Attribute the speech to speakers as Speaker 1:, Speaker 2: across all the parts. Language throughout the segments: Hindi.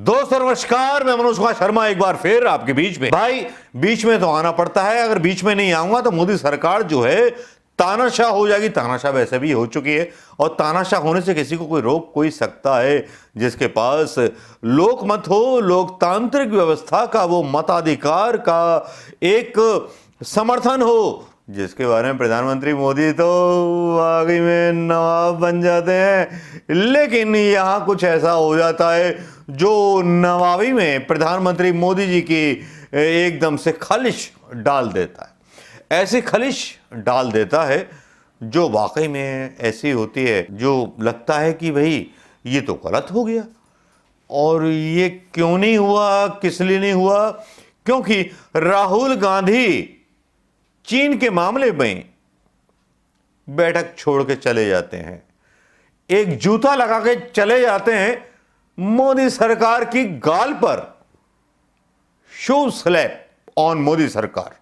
Speaker 1: दोस्तों नमस्कार, मैं मनोज कुमार शर्मा एक बार फिर आपके बीच में। भाई बीच में तो आना पड़ता है, अगर बीच में नहीं आऊंगा तो मोदी सरकार जो है तानाशाह हो जाएगी। तानाशाह वैसे भी हो चुकी है और तानाशाह होने से किसी को कोई रोक कोई सकता है जिसके पास लोकमत हो, लोकतांत्रिक व्यवस्था का वो मताधिकार का एक समर्थन हो, जिसके बारे में प्रधानमंत्री मोदी तो वाकई में नवाब बन जाते हैं। लेकिन यहां कुछ ऐसा हो जाता है जो नवाबी में प्रधानमंत्री मोदी जी की एकदम से खलिश डाल देता है। ऐसी खलिश डाल देता है जो वाकई में ऐसी होती है जो लगता है कि भाई ये तो गलत हो गया। और ये क्यों नहीं हुआ, किस लिए नहीं हुआ? क्योंकि राहुल गांधी चीन के मामले में बैठक छोड़ के चले जाते हैं, एक जूता लगा के चले जाते हैं मोदी सरकार की गाल पर। शू स्लैप ऑन मोदी सरकार।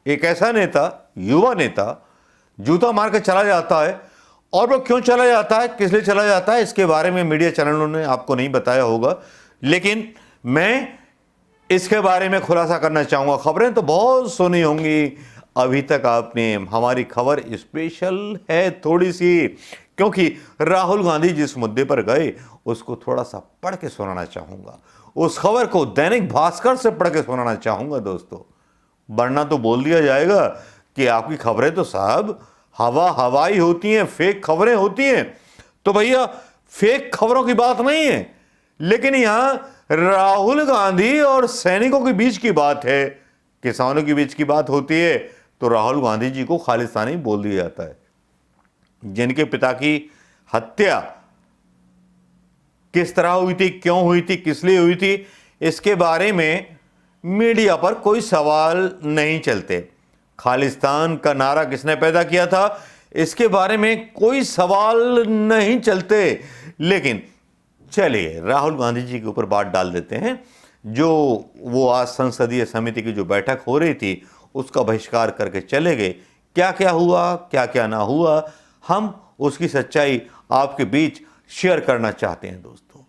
Speaker 1: एक ऐसा नेता, युवा नेता जूता मार के चला जाता है। और वो क्यों चला जाता है, किस लिए चला जाता है, इसके बारे में मीडिया चैनलों ने आपको नहीं बताया होगा, लेकिन मैं इसके बारे में खुलासा करना चाहूंगा। खबरें तो बहुत सुनी होंगी अभी तक आपने, हमारी खबर स्पेशल है थोड़ी सी, क्योंकि राहुल गांधी जिस मुद्दे पर गए उसको थोड़ा सा पढ़ के सुनाना चाहूंगा। उस खबर को दैनिक भास्कर से पढ़ के सुनाना चाहूंगा दोस्तों, वरना तो बोल दिया जाएगा कि आपकी खबरें तो साहब हवाई होती हैं, फेक खबरें होती हैं। तो भैया फेक खबरों की बात नहीं है, लेकिन यहां राहुल गांधी और सैनिकों के बीच की बात है, किसानों के बीच की बात होती है, तो राहुल गांधी जी को खालिस्तानी बोल दिया जाता है। जिनके पिता की हत्या किस तरह हुई थी, क्यों हुई थी, किस लिए हुई थी, इसके बारे में मीडिया पर कोई सवाल नहीं चलते। खालिस्तान का नारा किसने पैदा किया था, इसके बारे में कोई सवाल नहीं चलते। लेकिन चलिए राहुल गांधी जी के ऊपर बात डाल देते हैं। जो वो आज संसदीय समिति की जो बैठक हो रही थी उसका बहिष्कार करके चले गए। क्या क्या हुआ, क्या क्या ना हुआ, हम उसकी सच्चाई आपके बीच शेयर करना चाहते हैं दोस्तों।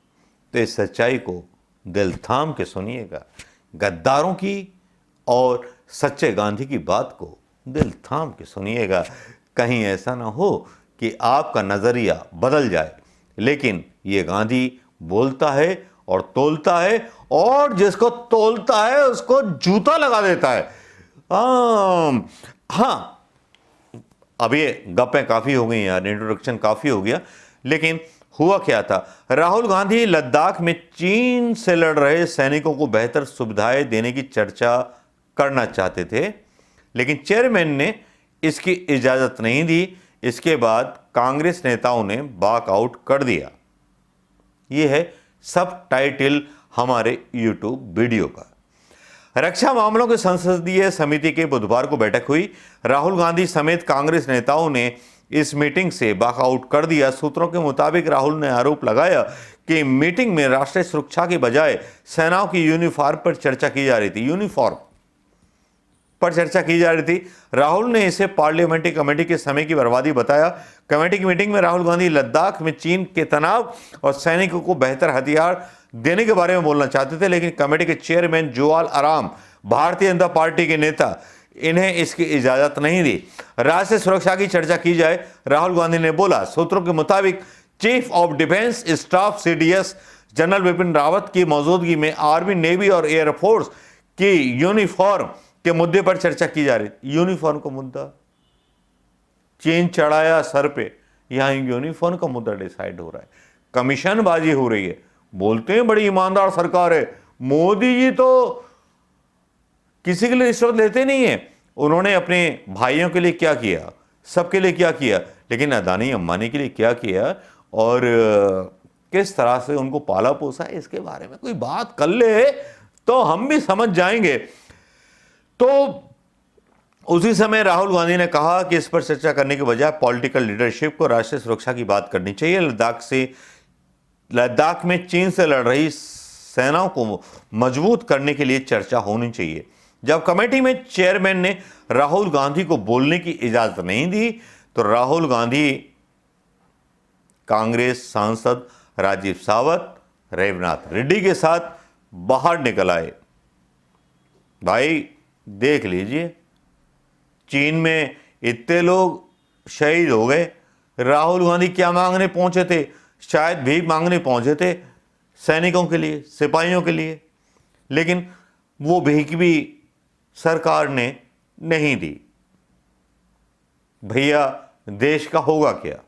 Speaker 1: तो इस सच्चाई को दिल थाम के सुनिएगा। गद्दारों की और सच्चे गांधी की बात को दिल थाम के सुनिएगा। कहीं ऐसा ना हो कि आपका नजरिया बदल जाए। लेकिन ये गांधी बोलता है और तोलता है, और जिसको तोलता है उसको जूता लगा देता है। हाँ, अब ये गप्पें काफी हो गई यार, इंट्रोडक्शन काफी हो गया। लेकिन हुआ क्या था, राहुल गांधी लद्दाख में चीन से लड़ रहे सैनिकों को बेहतर सुविधाएं देने की चर्चा करना चाहते थे, लेकिन चेयरमैन ने इसकी इजाजत नहीं दी। इसके बाद कांग्रेस नेताओं ने वॉकआउट कर दिया। यह है सब टाइटल हमारे यूट्यूब वीडियो का। रक्षा मामलों की संसदीय समिति के बुधवार को बैठक हुई। राहुल गांधी समेत कांग्रेस नेताओं ने इस मीटिंग से वॉकआउट कर दिया। सूत्रों के मुताबिक राहुल ने आरोप लगाया कि मीटिंग में राष्ट्रीय सुरक्षा के बजाय सेनाओं की यूनिफॉर्म पर चर्चा की जा रही थी। यूनिफॉर्म पर चर्चा की जा रही थी। राहुल ने इसे पार्लियामेंट्री कमेटी के समय की बर्बादी बताया। कमेटी की मीटिंग में राहुल गांधी लद्दाख में चीन के तनाव और सैनिकों को बेहतर हथियार देने के बारे में बोलना चाहते थे, लेकिन कमेटी के चेयरमैन जुवाल आराम, भारतीय जनता पार्टी के नेता, इन्हें इसकी इजाजत नहीं दी। राष्ट्रीय सुरक्षा की चर्चा की जाए, राहुल गांधी ने बोला। सूत्रों के मुताबिक chief of defence staff CDS general Bipin Rawat की मौजूदगी में आर्मी, नेवी और एयरफोर्स की यूनिफॉर्म के मुद्दे पर चर्चा की जा रही। यूनिफॉर्म का मुद्दा चीन चढ़ाया सर पे, यहां यूनिफॉर्म का मुद्दा डिसाइड हो रहा है। कमीशनबाजी हो रही है। बोलते हैं बड़ी ईमानदार सरकार है। मोदी जी तो किसी के लिए रिश्वत लेते नहीं है। उन्होंने अपने भाइयों के लिए क्या किया, सबके लिए क्या किया, लेकिन अदानी अंबानी के लिए क्या किया और किस तरह से उनको पाला पोसा, इसके बारे में कोई बात कर ले तो हम भी समझ जाएंगे। तो उसी समय राहुल गांधी ने कहा कि इस पर चर्चा करने के बजाय पॉलिटिकल लीडरशिप को राष्ट्रीय सुरक्षा की बात करनी चाहिए। लद्दाख में चीन से लड़ रही सेनाओं को मजबूत करने के लिए चर्चा होनी चाहिए। जब कमेटी में चेयरमैन ने राहुल गांधी को बोलने की इजाजत नहीं दी, तो राहुल गांधी, कांग्रेस सांसद राजीव सावत, रेवनाथ रेड्डी के साथ बाहर निकल आए। भाई देख लीजिए, चीन में इतने लोग शहीद हो गए, राहुल गांधी क्या मांगने पहुंचे थे? शायद भीख मांगने पहुंचे थे सैनिकों के लिए, सिपाहियों के लिए, लेकिन वो भीख भी सरकार ने नहीं दी। भैया देश का होगा क्या?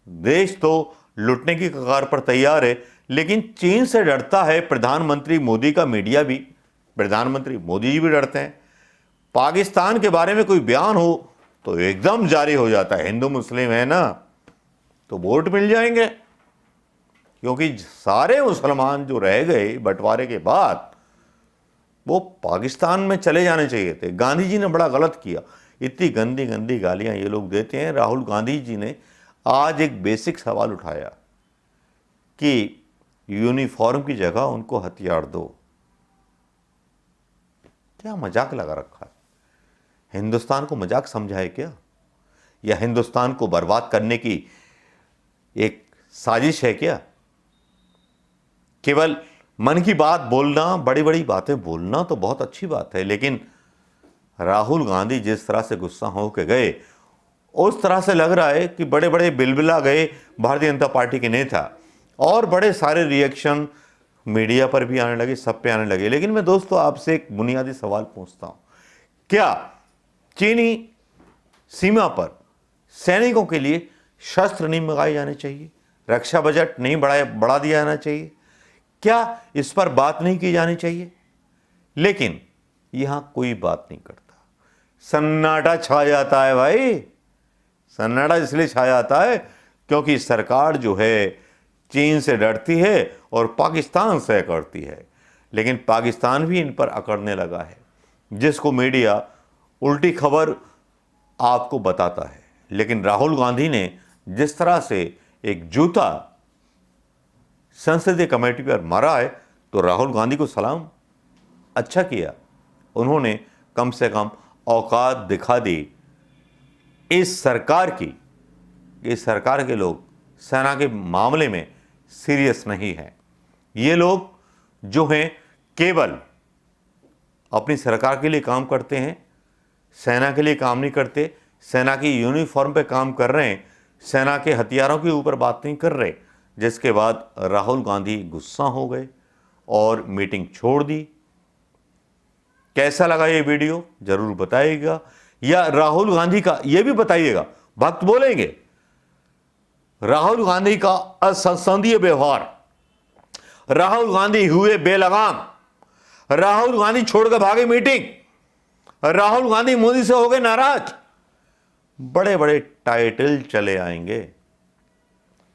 Speaker 1: देश तो लुटने की कगार पर तैयार है, लेकिन चीन से डरता है प्रधानमंत्री मोदी का मीडिया भी, प्रधानमंत्री मोदी जी भी डरते हैं। पाकिस्तान के बारे में कोई बयान हो तो एकदम जारी हो जाता है, हिंदू मुस्लिम है ना तो वोट मिल जाएंगे, क्योंकि सारे मुसलमान जो रह गए बंटवारे के बाद वो पाकिस्तान में चले जाने चाहिए थे। गांधी जी ने बड़ा गलत किया, इतनी गंदी गंदी गालियां ये लोग देते हैं। राहुल गांधी जी ने आज एक बेसिक सवाल उठाया कि यूनिफॉर्म की जगह उनको हथियार दो। क्या मजाक लगा रखा है? हिंदुस्तान को मजाक समझा है क्या? या हिंदुस्तान को बर्बाद करने की एक साजिश है क्या? केवल मन की बात बोलना, बड़ी बड़ी बातें बोलना तो बहुत अच्छी बात है, लेकिन राहुल गांधी जिस तरह से गुस्सा होकर गए, उस तरह से लग रहा है कि बड़े बड़े बिलबिला गए भारतीय जनता पार्टी के नेता, और बड़े सारे रिएक्शन मीडिया पर भी आने लगे, सब पे आने लगे। लेकिन मैं दोस्तों आपसे एक बुनियादी सवाल पूछता हूं, क्या चीनी सीमा पर सैनिकों के लिए शस्त्र नहीं मंगाए जाने चाहिए? रक्षा बजट नहीं बढ़ा दिया जाना चाहिए? क्या इस पर बात नहीं की जानी चाहिए? लेकिन यहां कोई बात नहीं करता, सन्नाटा छा जाता है। भाई सन्नाटा इसलिए छा जाता है क्योंकि सरकार जो है चीन से डरती है और पाकिस्तान से अकड़ती है, लेकिन पाकिस्तान भी इन पर अकड़ने लगा है, जिसको मीडिया उल्टी खबर आपको बताता है। लेकिन राहुल गांधी ने जिस तरह से एक जूता संसदीय कमेटी पर मारा है, तो राहुल गांधी को सलाम, अच्छा किया। उन्होंने कम से कम औकात दिखा दी इस सरकार की, इस सरकार के लोग सेना के मामले में सीरियस नहीं है। ये लोग जो हैं केवल अपनी सरकार के लिए काम करते हैं, सेना के लिए काम नहीं करते, सेना की यूनिफॉर्म पे काम कर रहे हैं, सेना के हथियारों के ऊपर बात नहीं कर रहे। जिसके बाद राहुल गांधी गुस्सा हो गए और मीटिंग छोड़ दी। कैसा लगा ये वीडियो जरूर बताइएगा, या राहुल गांधी का ये भी बताइएगा, भक्त बोलेंगे राहुल गांधी का असंसदीय व्यवहार, राहुल गांधी हुए बेलगाम, राहुल गांधी छोड़कर भागे मीटिंग, राहुल गांधी मोदी से हो गए नाराज, बड़े बड़े टाइटल चले आएंगे।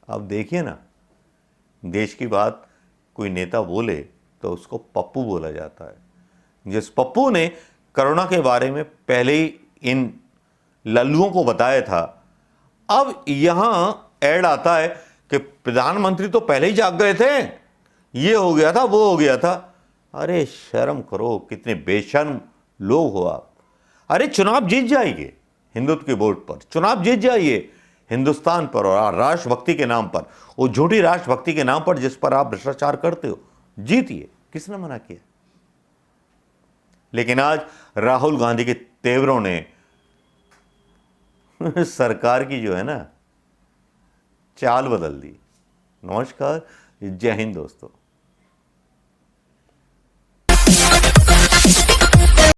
Speaker 1: अब देखिए ना, देश की बात कोई नेता बोले तो उसको पप्पू बोला जाता है। जिस पप्पू ने कोरोना के बारे में पहले ही इन लल्लुओं को बताया था, अब यहां ऐड आता है कि प्रधानमंत्री तो पहले ही जाग गए थे, ये हो गया था, वो हो गया था। अरे शर्म करो, कितने बेशर्म लोग हो आप। अरे चुनाव जीत जाइए, हिंदुत्व के वोट पर चुनाव जीत जाइए, हिंदुस्तान पर और राष्ट्रभक्ति के नाम पर, वो झूठी राष्ट्रभक्ति के नाम पर जिस पर आप भ्रष्टाचार करते हो, जीतिए, किसने मना किया? लेकिन आज राहुल गांधी के तेवरों ने सरकार की जो है ना चाल बदल दी। नमस्कार, जय हिंद दोस्तों।